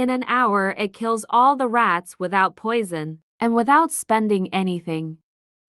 In an hour, it kills all the rats without poison and without spending anything.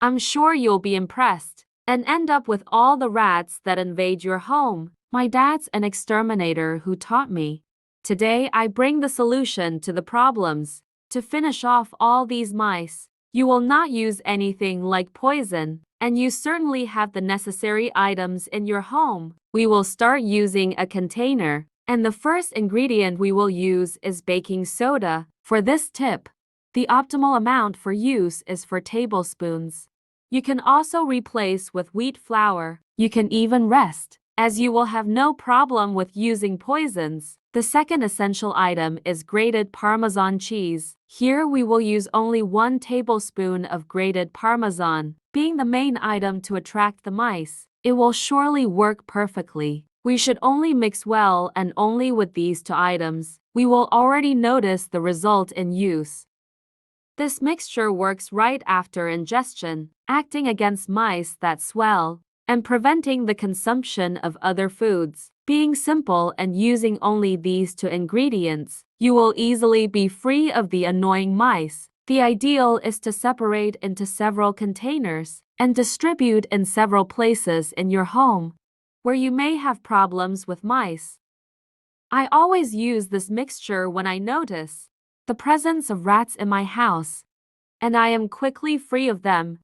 I'm sure you'll be impressed and end up with all the rats that invade your home. My dad's an exterminator who taught me. Today, I bring the solution to the problems. To finish off all these mice, you will not use anything like poison, and you certainly have the necessary items in your home. We will start using a container, and the first ingredient we will use is baking soda. For this tip, the optimal amount for use is 4 tablespoons. You can also replace with wheat flour. You can even rest, as you will have no problem with using poisons. The second essential item is grated Parmesan cheese. Here we will use only 1 tablespoon of grated Parmesan, being the main item to attract the mice. It will surely work perfectly. We should only mix well, and only with these 2 items, we will already notice the result in use. This mixture works right after ingestion, acting against mice that swell and preventing the consumption of other foods. Being simple and using only these 2 ingredients, you will easily be free of the annoying mice. The ideal is to separate into several containers and distribute in several places in your home where you may have problems with mice. I always use this mixture when I notice the presence of rats in my house, and I am quickly free of them.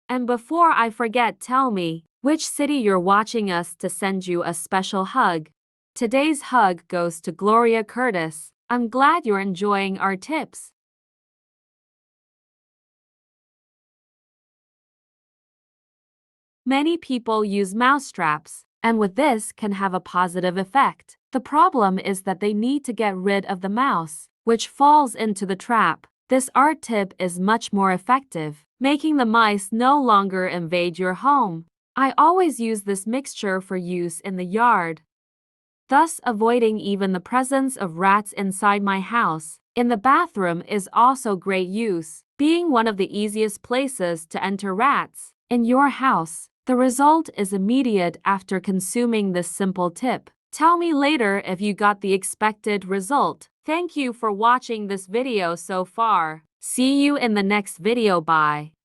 And before I forget, tell me which city you're watching us to send you a special hug. Today's hug goes to Gloria Curtis. I'm glad you're enjoying our tips. Many people use mousetraps, and with this can have a positive effect. The problem is that they need to get rid of the mouse, which falls into the trap. This art tip is much more effective, making the mice no longer invade your home. I always use this mixture for use in the yard, thus avoiding even the presence of rats inside my house. In the bathroom is also great use, being one of the easiest places to enter rats in your house. The result is immediate after consuming this simple tip. Tell me later if you got the expected result. Thank you for watching this video so far. See you in the next video. Bye.